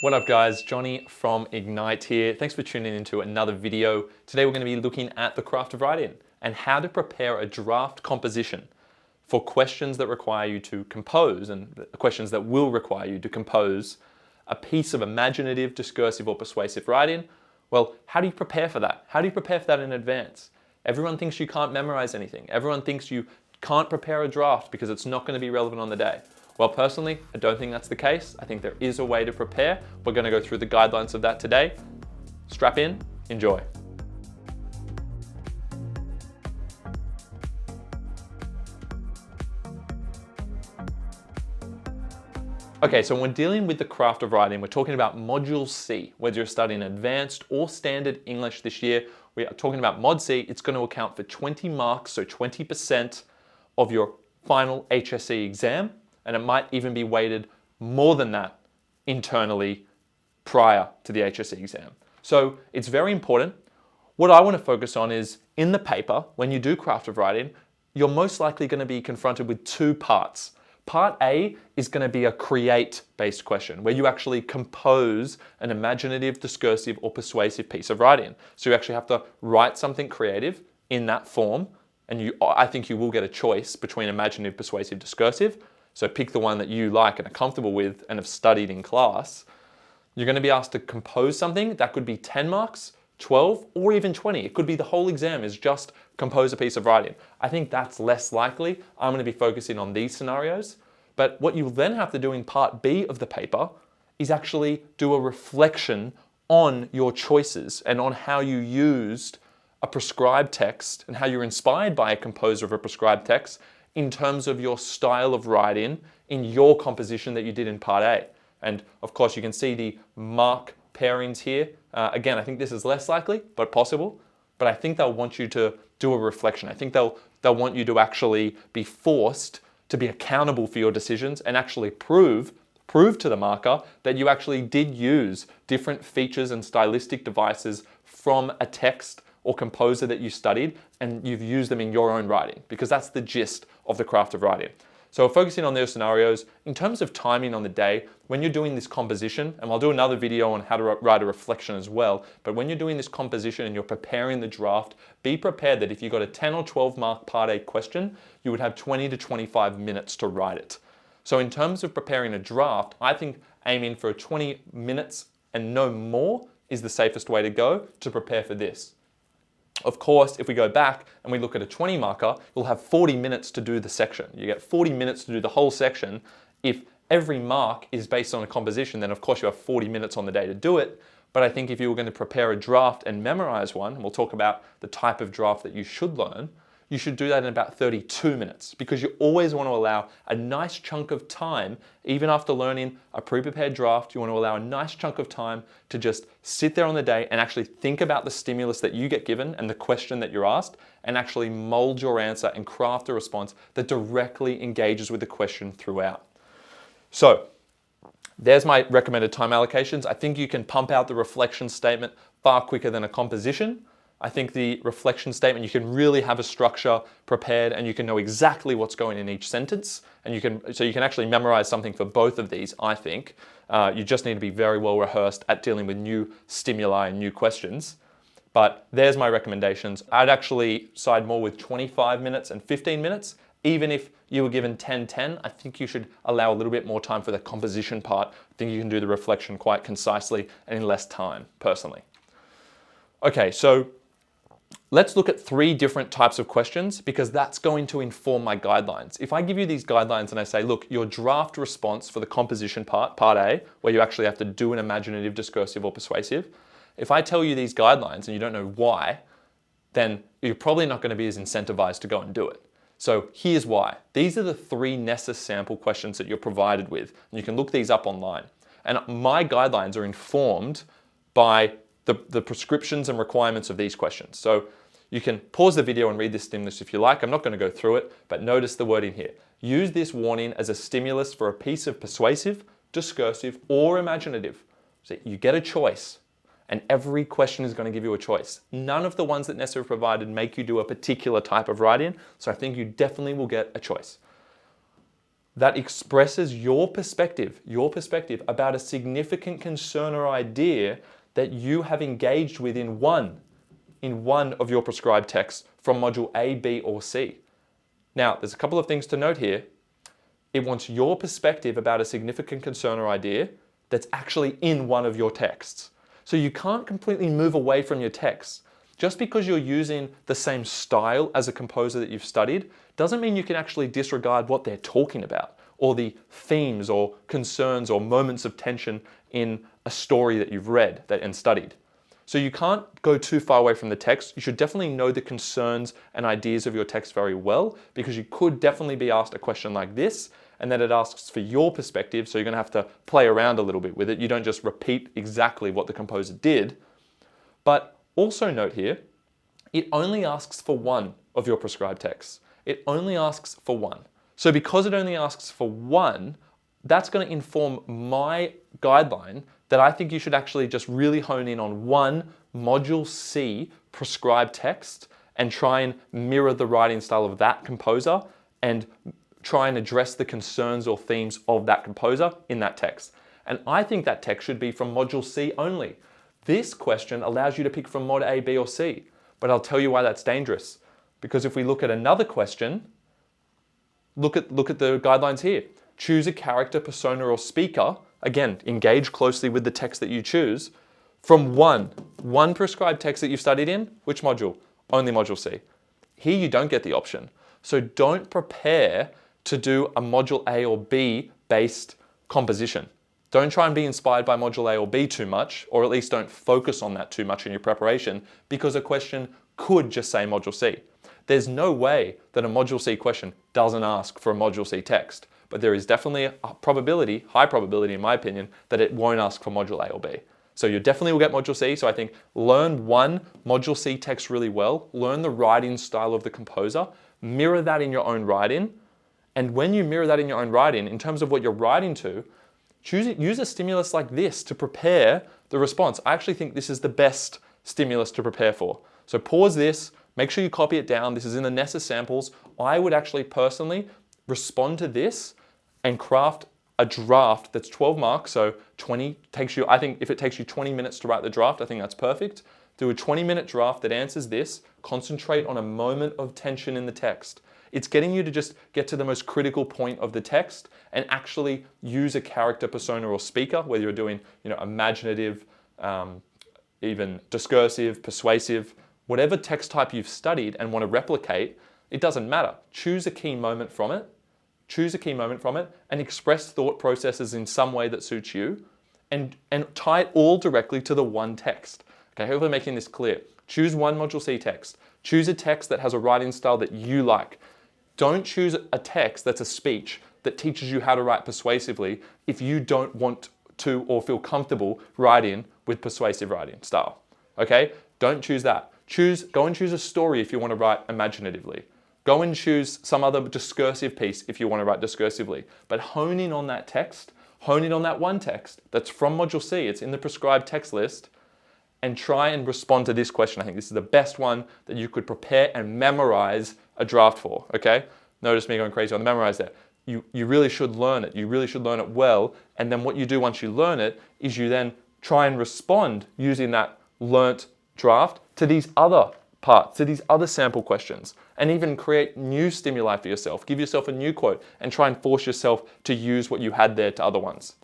What up guys, Johnny from Ignite here. Thanks for tuning into another video. Today we're going to be looking at the craft of writing and how to prepare a draft composition for questions that require you to compose and questions that will require you to compose a piece of imaginative, discursive or persuasive writing. Well, how do you prepare for that? How do you prepare for that in advance? Everyone thinks you can't memorize anything. Everyone thinks you can't prepare a draft because it's not going to be relevant on the day. Well, personally, I don't think that's the case. I think there is a way to prepare. We're going to go through the guidelines of that today. Strap in, enjoy. Okay, so when we're dealing with the craft of writing, we're talking about Module C. Whether you're studying advanced or standard English this year, we are talking about Mod C. It's going to account for 20 marks, so 20% of your final HSC exam. And it might even be weighted more than that internally prior to the HSC exam. So it's very important. What I want to focus on is in the paper, when you do craft of writing, you're most likely going to be confronted with two parts. Part A is going to be a create-based question where you actually compose an imaginative, discursive, or persuasive piece of writing. So you actually have to write something creative in that form, and I think you will get a choice between imaginative, persuasive, discursive. So pick the one that you like and are comfortable with and have studied in class. You're going to be asked to compose something that could be 10 marks, 12, or even 20. It could be the whole exam is just compose a piece of writing. I think that's less likely. I'm going to be focusing on these scenarios. But what you'll then have to do in part B of the paper is actually do a reflection on your choices and on how you used a prescribed text and how you're inspired by a composer of a prescribed text in terms of your style of writing in your composition that you did in part A. And of course you can see the mark pairings here. Again, I think this is less likely, but possible. But I think they'll want you to do a reflection. I think they'll want you to actually be forced to be accountable for your decisions and actually prove to the marker that you actually did use different features and stylistic devices from a text or composer that you studied and you've used them in your own writing, because that's the gist of the craft of writing. So focusing on those scenarios, in terms of timing on the day, when you're doing this composition, and I'll do another video on how to write a reflection as well, but when you're doing this composition and you're preparing the draft, be prepared that if you got a 10 or 12 mark part A question, you would have 20 to 25 minutes to write it. So in terms of preparing a draft, I think aiming for 20 minutes and no more is the safest way to go to prepare for this. Of course, if we go back and we look at a 20 marker, you'll have 40 minutes to do the section. You get 40 minutes to do the whole section. If every mark is based on a composition, then of course you have 40 minutes on the day to do it. But I think if you were going to prepare a draft and memorize one, and we'll talk about the type of draft that you should learn, you should do that in about 32 minutes, because you always want to allow a nice chunk of time, even after learning a pre-prepared draft, you want to allow a nice chunk of time to just sit there on the day and actually think about the stimulus that you get given and the question that you're asked, and actually mold your answer and craft a response that directly engages with the question throughout. So there's my recommended time allocations. I think you can pump out the reflection statement far quicker than a composition. I think the reflection statement, you can really have a structure prepared and you can know exactly what's going in each sentence. And you can actually memorize something for both of these, I think. You just need to be very well rehearsed at dealing with new stimuli and new questions. But there's my recommendations. I'd actually side more with 25 minutes and 15 minutes. Even if you were given 10-10, I think you should allow a little bit more time for the composition part. I think you can do the reflection quite concisely and in less time, personally. Okay, so let's look at 3 different types of questions, because that's going to inform my guidelines. If I give you these guidelines and I say, look, your draft response for the composition part, part A, where you actually have to do an imaginative, discursive, or persuasive, if I tell you these guidelines and you don't know why, then you're probably not going to be as incentivized to go and do it. So here's why. These are the 3 NESA sample questions that you're provided with, and you can look these up online. And my guidelines are informed by the prescriptions and requirements of these questions. So you can pause the video and read this stimulus if you like. I'm not going to go through it, but notice the wording here. Use this warning as a stimulus for a piece of persuasive, discursive, or imaginative. So you get a choice, and every question is going to give you a choice. None of the ones that NESA have provided make you do a particular type of writing, so I think you definitely will get a choice. that expresses your perspective about a significant concern or idea that you have engaged with in one of your prescribed texts from module A, B, or C. Now, there's a couple of things to note here. It wants your perspective about a significant concern or idea that's actually in one of your texts. So you can't completely move away from your texts. Just because you're using the same style as a composer that you've studied doesn't mean you can actually disregard what they're talking about, or the themes or concerns or moments of tension in a story that you've read and studied. So you can't go too far away from the text. You should definitely know the concerns and ideas of your text very well, because you could definitely be asked a question like this, and then it asks for your perspective, so you're going to have to play around a little bit with it. You don't just repeat exactly what the composer did. But also note here, it only asks for one of your prescribed texts. It only asks for one. So because it only asks for one, that's going to inform my guideline that I think you should actually just really hone in on one Module C prescribed text and try and mirror the writing style of that composer and try and address the concerns or themes of that composer in that text. And I think that text should be from Module C only. This question allows you to pick from Mod A, B, or C, but I'll tell you why that's dangerous. Because if we look at another question, look at the guidelines here. Choose a character, persona, or speaker. Again, engage closely with the text that you choose from one prescribed text that you've studied in. Which module? Only Module C. Here you don't get the option. So don't prepare to do a Module A or B based composition. Don't try and be inspired by Module A or B too much, or at least don't focus on that too much in your preparation, because a question could just say Module C. There's no way that a Module C question doesn't ask for a Module C text, but there is definitely a probability, high probability in my opinion, that it won't ask for Module A or B. So you definitely will get Module C, so I think learn one Module C text really well, learn the writing style of the composer, mirror that in your own writing, and when you mirror that in your own writing, in terms of what you're writing to, use a stimulus like this to prepare the response. I actually think this is the best stimulus to prepare for. So pause this, make sure you copy it down. This is in the NESA samples. I would actually personally respond to this and craft a draft that's 12 marks, so 20 takes you, I think if it takes you 20 minutes to write the draft, I think that's perfect. Do a 20-minute draft that answers this, concentrate on a moment of tension in the text. It's getting you to just get to the most critical point of the text and actually use a character, persona, or speaker, whether you're doing, imaginative, even discursive, persuasive, whatever text type you've studied and want to replicate, it doesn't matter. Choose a key moment from it. Choose a key moment from it and express thought processes in some way that suits you, and tie it all directly to the one text. Okay, hopefully I'm making this clear. Choose one Module C text. Choose a text that has a writing style that you like. Don't choose a text that's a speech that teaches you how to write persuasively if you don't want to or feel comfortable writing with persuasive writing style. Okay? Don't choose that. Go and choose a story if you want to write imaginatively. Go and choose some other discursive piece if you want to write discursively. But hone in on that text, hone in on that one text that's from Module C, it's in the prescribed text list, and try and respond to this question. I think this is the best one that you could prepare and memorize a draft for, okay? Notice me going crazy on the memorize there. You really should learn it. You really should learn it well. And then what you do once you learn it is you then try and respond using that learnt draft to these other parts, to these other sample questions, and even create new stimuli for yourself. Give yourself a new quote and try and force yourself to use what you had there to other ones.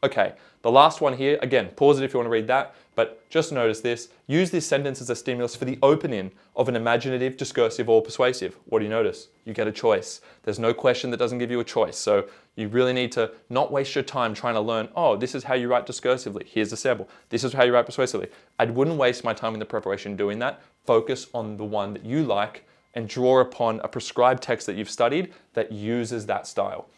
Okay, the last one here, again, pause it if you want to read that, but just notice this. Use this sentence as a stimulus for the opening of an imaginative, discursive, or persuasive. What do you notice? You get a choice. There's no question that doesn't give you a choice. So you really need to not waste your time trying to learn, oh, this is how you write discursively. Here's the sample. This is how you write persuasively. I wouldn't waste my time in the preparation doing that. Focus on the one that you like and draw upon a prescribed text that you've studied that uses that style.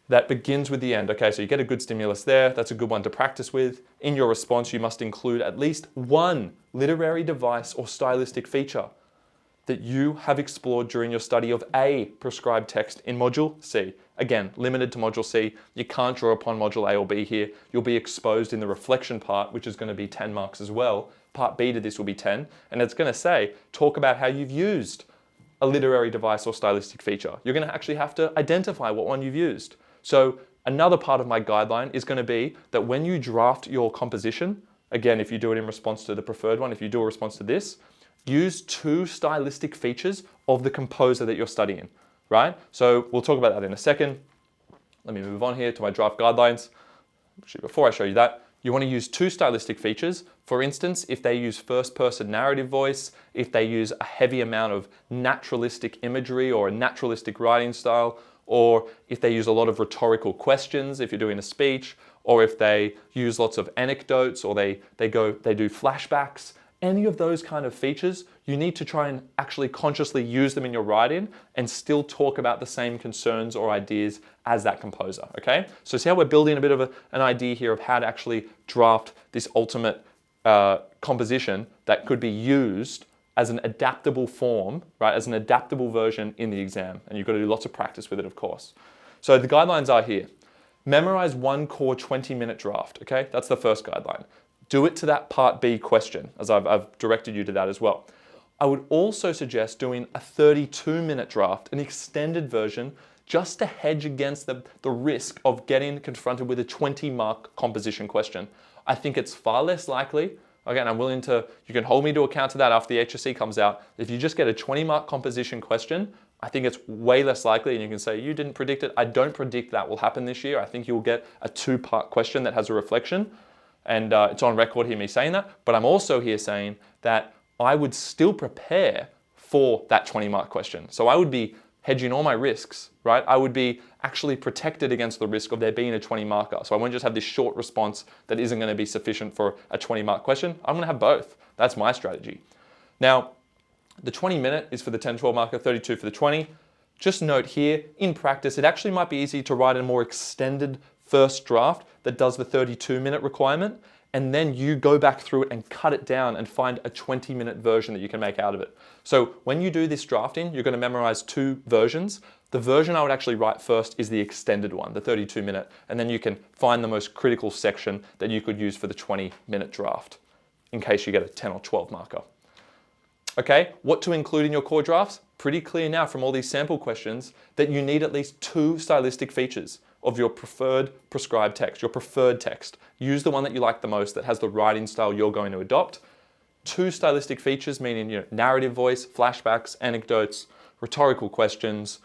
That begins with the end. Okay, so you get a good stimulus there. That's a good one to practice with. In your response, you must include at least one literary device or stylistic feature that you have explored during your study of a prescribed text in Module C. Again, limited to Module C. You can't draw upon Module A or B here. You'll be exposed in the reflection part, which is going to be 10 marks as well. Part B to this will be 10. And it's going to say, talk about how you've used a literary device or stylistic feature. You're going to actually have to identify what one you've used. So another part of my guideline is going to be that when you draft your composition, again, if you do it in response to the preferred one, if you do a response to this, use 2 stylistic features of the composer that you're studying, right? So we'll talk about that in a second. Let me move on here to my draft guidelines. Actually, before I show you that, you want to use 2 stylistic features. For instance, if they use first-person narrative voice, if they use a heavy amount of naturalistic imagery or a naturalistic writing style, or if they use a lot of rhetorical questions if you're doing a speech, or if they use lots of anecdotes, or they do flashbacks, any of those kind of features, you need to try and actually consciously use them in your writing and still talk about the same concerns or ideas as that composer, okay? So see how we're building a bit of an idea here of how to actually draft this ultimate composition that could be used as an adaptable form, right? As an adaptable version in the exam. And you've got to do lots of practice with it, of course. So the guidelines are here. Memorize 1 core 20-minute draft, okay? That's the first guideline. Do it to that part B question, as I've directed you to that as well. I would also suggest doing a 32-minute draft, an extended version, just to hedge against the risk of getting confronted with a 20-mark composition question. I think it's far less likely, again, I'm willing to, you can hold me to account to that after the HSC comes out. If you just get a 20-mark composition question, I think it's way less likely, and you can say, you didn't predict it. I don't predict that will happen this year. I think you'll get a 2-part question that has a reflection. And it's on record here me saying that, but I'm also here saying that I would still prepare for that 20-mark question. So I would be hedging all my risks, right? I would be actually protected against the risk of there being a 20-marker. So I won't just have this short response that isn't going to be sufficient for a 20-mark question. I'm going to have both. That's my strategy. Now, the 20-minute is for the 10, 12 marker, 32 for the 20. Just note here, in practice, it actually might be easy to write a more extended first draft that does the 32-minute requirement, and then you go back through it and cut it down and find a 20-minute version that you can make out of it. So when you do this drafting, you're going to memorize 2 versions. The version I would actually write first is the extended one, the 32-minute, and then you can find the most critical section that you could use for the 20-minute draft in case you get a 10 or 12 marker. Okay, what to include in your core drafts? Pretty clear now from all these sample questions that you need at least 2 stylistic features of your preferred prescribed text, your preferred text. Use the one that you like the most that has the writing style you're going to adopt. 2 stylistic features, meaning narrative voice, flashbacks, anecdotes, rhetorical questions.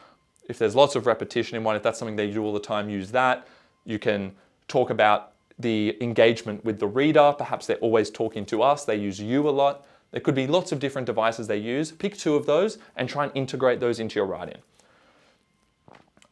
If there's lots of repetition in one, if that's something they do all the time, use that. You can talk about the engagement with the reader. Perhaps they're always talking to us. They use you a lot. There could be lots of different devices they use. Pick 2 of those and try and integrate those into your writing.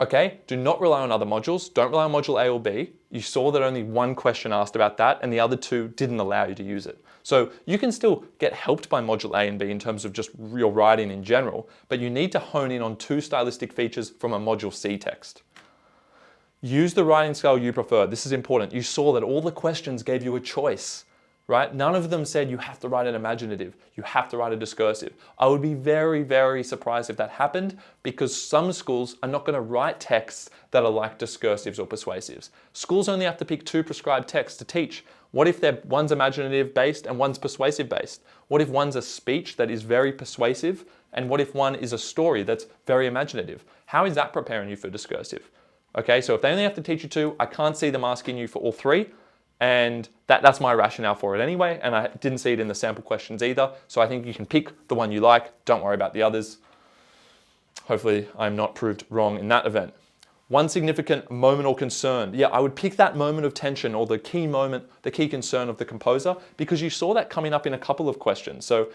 Okay, do not rely on other modules. Don't rely on module A or B. You saw that only 1 question asked about that and the other 2 didn't allow you to use it. So you can still get helped by module A and B in terms of just your writing in general, but you need to hone in on 2 stylistic features from a module C text. Use the writing style you prefer. This is important. You saw that all the questions gave you a choice, right? None of them said you have to write an imaginative, you have to write a discursive. I would be very, very surprised if that happened because some schools are not going to write texts that are like discursives or persuasives. Schools only have to pick 2 prescribed texts to teach. What if one's imaginative based and one's persuasive based? What if one's a speech that is very persuasive and what if one is a story that's very imaginative? How is that preparing you for discursive? Okay, so if they only have to teach you 2, I can't see them asking you for all 3. And that's my rationale for it anyway, and I didn't see it in the sample questions either, so I think you can pick the one you like, don't worry about the others. Hopefully I'm not proved wrong in that event. One significant moment or concern. Yeah, I would pick that moment of tension or the key moment, the key concern of the composer, because you saw that coming up in a couple of questions. So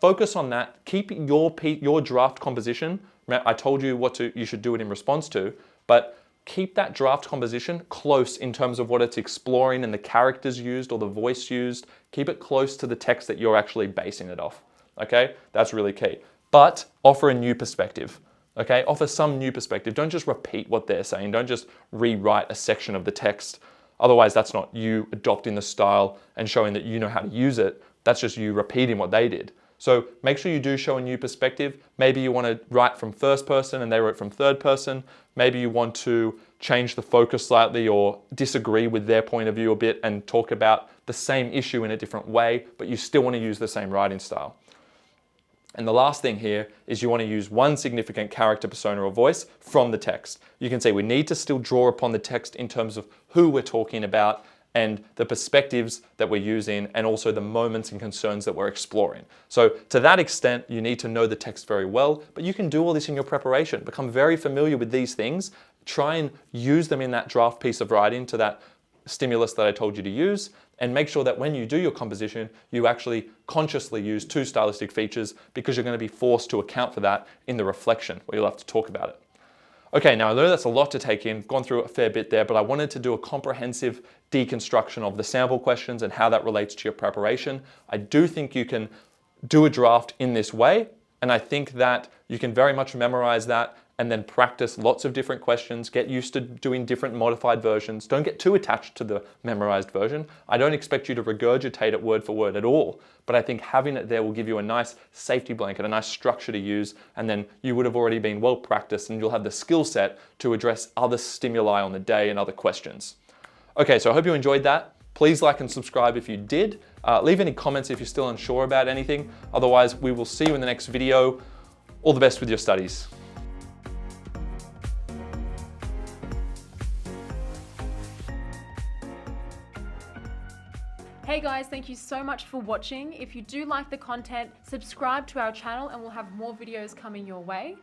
focus on that, keep your draft composition. I told you what you should do it in response to, but keep that draft composition close in terms of what it's exploring and the characters used or the voice used. Keep it close to the text that you're actually basing it off. Okay, that's really key. But offer a new perspective. Okay, offer some new perspective. Don't just repeat what they're saying. Don't just rewrite a section of the text. Otherwise, that's not you adopting the style and showing that you know how to use it. That's just you repeating what they did. So make sure you do show a new perspective. Maybe you want to write from first person and they wrote from third person. Maybe you want to change the focus slightly or disagree with their point of view a bit and talk about the same issue in a different way, but you still want to use the same writing style. And the last thing here is you want to use one significant character, persona, or voice from the text. You can see we need to still draw upon the text in terms of who we're talking about and the perspectives that we're using, and also the moments and concerns that we're exploring. So to that extent, you need to know the text very well, but you can do all this in your preparation. Become very familiar with these things. Try and use them in that draft piece of writing to that stimulus that I told you to use, and make sure that when you do your composition, you actually consciously use 2 stylistic features, because you're going to be forced to account for that in the reflection, where you'll have to talk about it. Okay, now I know that's a lot to take in, gone through a fair bit there, but I wanted to do a comprehensive deconstruction of the sample questions and how that relates to your preparation. I do think you can do a draft in this way, and I think that you can very much memorize that and then practice lots of different questions, get used to doing different modified versions. Don't get too attached to the memorized version. I don't expect you to regurgitate it word for word at all, but I think having it there will give you a nice safety blanket, a nice structure to use, and then you would have already been well practiced and you'll have the skill set to address other stimuli on the day and other questions. Okay, so I hope you enjoyed that. Please like and subscribe if you did. Leave any comments if you're still unsure about anything. Otherwise, we will see you in the next video. All the best with your studies. Hey guys, thank you so much for watching. If you do like the content, subscribe to our channel and we'll have more videos coming your way.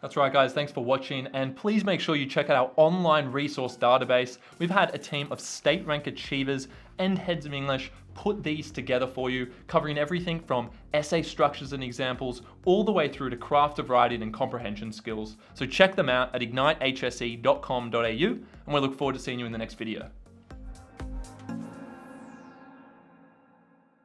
That's right, guys. Thanks for watching. And please make sure you check out our online resource database. We've had a team of state rank achievers and heads of English put these together for you, covering everything from essay structures and examples all the way through to craft of writing and comprehension skills. So check them out at ignitehse.com.au, and we look forward to seeing you in the next video.